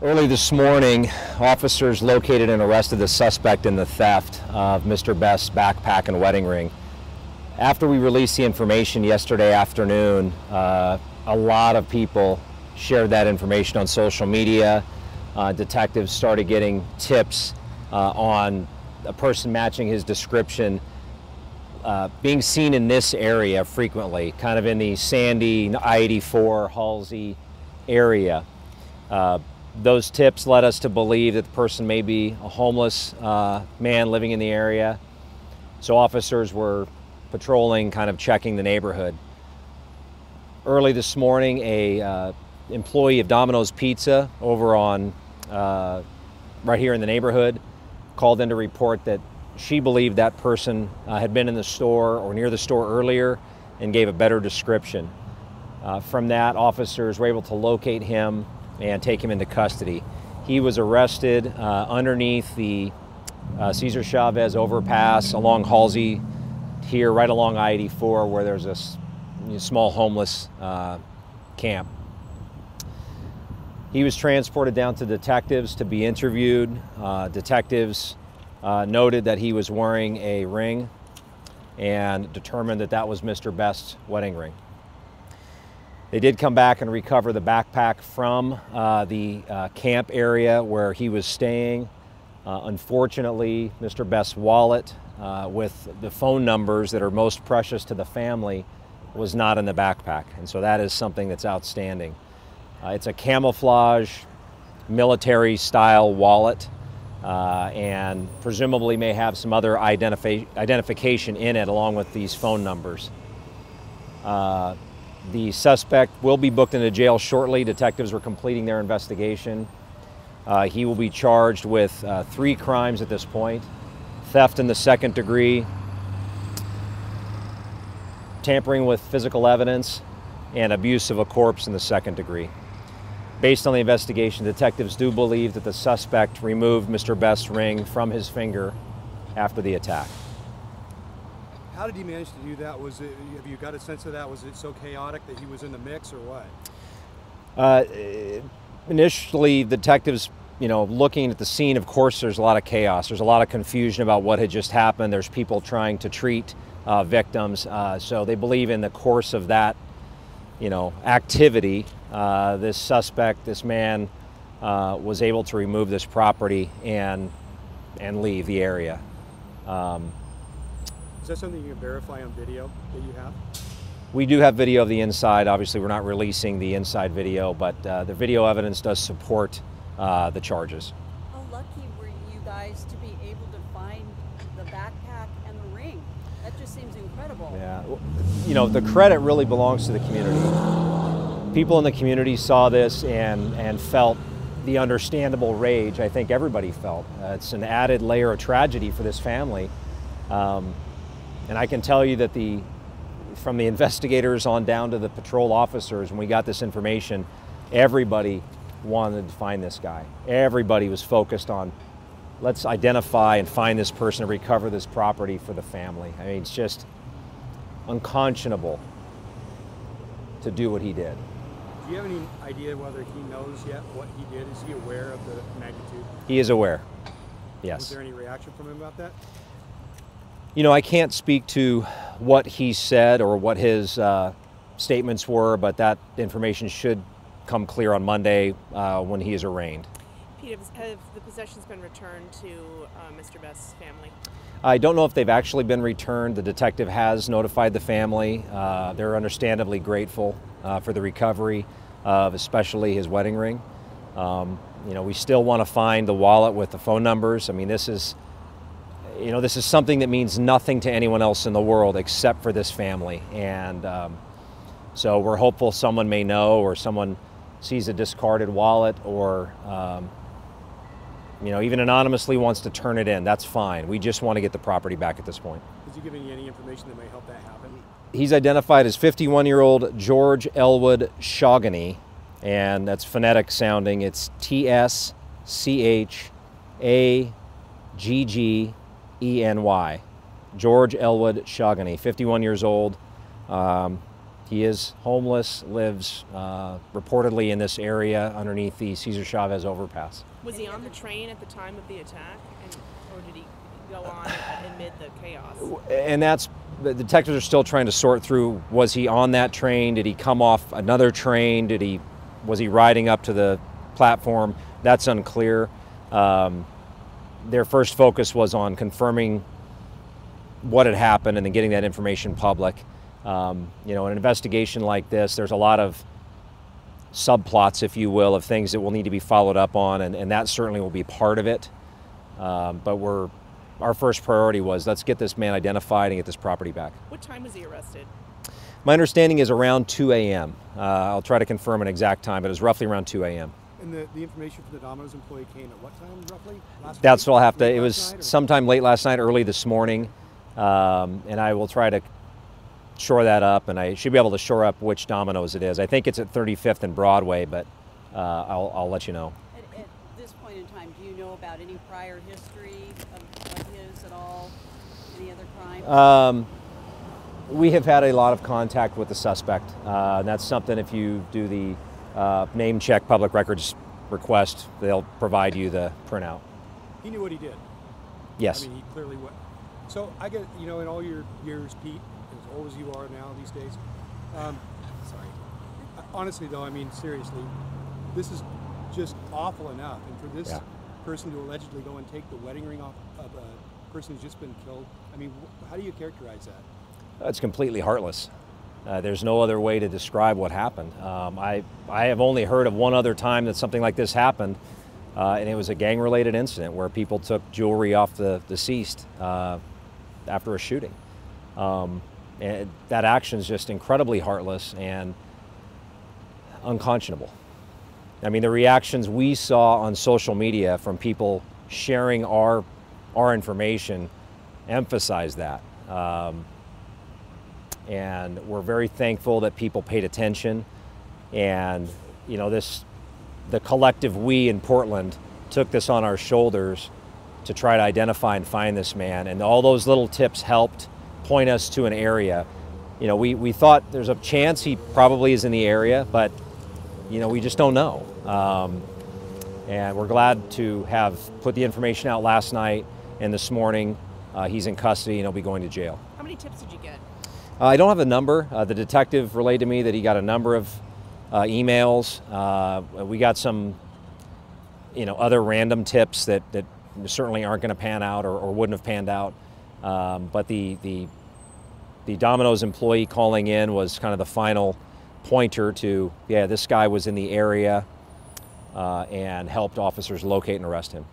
Early this morning, officers located and arrested the suspect in the theft of Mr. Best's backpack and wedding ring. After we released the information yesterday afternoon, a lot of people shared that information on social media. Detectives started getting tips on a person matching his description being seen in this area frequently, kind of in the Sandy, I-84, Halsey area. Those tips led us to believe that the person may be a homeless man living in the area. So officers were patrolling, kind of checking the neighborhood. Early this morning, a employee of Domino's Pizza over on right here in the neighborhood called in to report that she believed that person had been in the store or near the store earlier and gave a better description. From that, officers were able to locate him and take him into custody. He was arrested underneath the Cesar Chavez overpass along Halsey here, right along I-84, where there's a small homeless camp. He was transported down to detectives to be interviewed. Detectives noted that he was wearing a ring and determined that that was Mr. Best's wedding ring. They did come back and recover the backpack from the camp area where he was staying. Unfortunately, Mr. Best's wallet with the phone numbers that are most precious to the family was not in the backpack, and so that is something that's outstanding. It's a camouflage military-style wallet and presumably may have some other identification in it along with these phone numbers. The suspect will be booked into jail shortly. Detectives are completing their investigation. He will be charged with 3 crimes at this point: theft in the 2nd degree, tampering with physical evidence, and abuse of a corpse in the 2nd degree. Based on the investigation, detectives do believe that the suspect removed Mr. Best's ring from his finger after the attack. How did he manage to do that? Was it, have you got a sense of that? Was it so chaotic that he was in the mix, or what? Initially, detectives, looking at the scene, of course, there's a lot of chaos. There's a lot of confusion about what had just happened. There's people trying to treat victims. So they believe in the course of that, activity, this suspect, this man, was able to remove this property and leave the area. Is that something you can verify on video that you have? We do have video of the inside. Obviously, we're not releasing the inside video, but the video evidence does support the charges. How lucky were you guys to be able to find the backpack and the ring? That just seems incredible. Yeah, the credit really belongs to the community. People in the community saw this and felt the understandable rage I think everybody felt. It's an added layer of tragedy for this family. And I can tell you that from the investigators on down to the patrol officers, when we got this information, everybody wanted to find this guy. Everybody was focused on, let's identify and find this person and recover this property for the family. I mean, it's just unconscionable to do what he did. Do you have any idea whether he knows yet what he did? Is he aware of the magnitude? He is aware, yes. Was there any reaction from him about that? I can't speak to what he said or what his statements were, but that information should come clear on Monday when he is arraigned. Pete, have the possessions been returned to Mr. Best's family? I don't know if they've actually been returned. The detective has notified the family. They're understandably grateful for the recovery of especially his wedding ring. We still want to find the wallet with the phone numbers. I mean, this is something that means nothing to anyone else in the world except for this family. And so we're hopeful someone may know, or someone sees a discarded wallet, or even anonymously wants to turn it in. That's fine. We just want to get the property back at this point. Is he giving you any information that may help that happen? He's identified as 51-year-old George Elwood Tschaggeny, and that's phonetic sounding. It's T-S-C-H-A-G-G-E-N-Y. George Elwood Tschaggeny, 51 years old. He is homeless, lives reportedly in this area underneath the Cesar Chavez overpass. Was he on the train at the time of the attack, or did he go on amid the chaos? And the detectives are still trying to sort through, was he on that train? Did he come off another train? Was he riding up to the platform? That's unclear. Their first focus was on confirming what had happened and then getting that information public. You know, an investigation like this, there's a lot of subplots, if you will, of things that will need to be followed up on, and that certainly will be part of it. But our first priority was, let's get this man identified and get this property back. What time was he arrested? My understanding is around 2 a.m. I'll try to confirm an exact time, but it was roughly around 2 a.m. And the information from the Domino's employee came at what time, roughly? That's what I'll have to, it was sometime late last night, early this morning, and I will try to shore that up, and I should be able to shore up which Domino's it is. I think it's at 35th and Broadway, but I'll let you know. At this point in time, do you know about any prior history of his at all? Any other crimes? We have had a lot of contact with the suspect. And that's something, if you do the name check public records request, they'll provide you the printout. He knew what he did. Yes. I mean, he clearly would. So I get, you know, in all your years, Pete, as old as you are now these days, sorry. Honestly though, I mean, seriously, this is just awful enough. And for this person to allegedly go and take the wedding ring off of a person who's just been killed, I mean, how do you characterize that? It's completely heartless. There's no other way to describe what happened. I have only heard of one other time that something like this happened, and it was a gang-related incident where people took jewelry off the deceased after a shooting. And that action is just incredibly heartless and unconscionable. I mean, the reactions we saw on social media from people sharing our information emphasize that. And we're very thankful that people paid attention, and you know, the collective we in Portland took this on our shoulders to try to identify and find this man, and all those little tips helped point us to an area. You know, we thought there's a chance he probably is in the area, but you know, we just don't know. And we're glad to have put the information out last night, and this morning he's in custody and he'll be going to jail. How many tips did you get? I don't have a number. The detective relayed to me that he got a number of emails. We got some, you know, other random tips that certainly aren't going to pan out or wouldn't have panned out. But the Domino's employee calling in was kind of the final pointer to, yeah, this guy was in the area and helped officers locate and arrest him.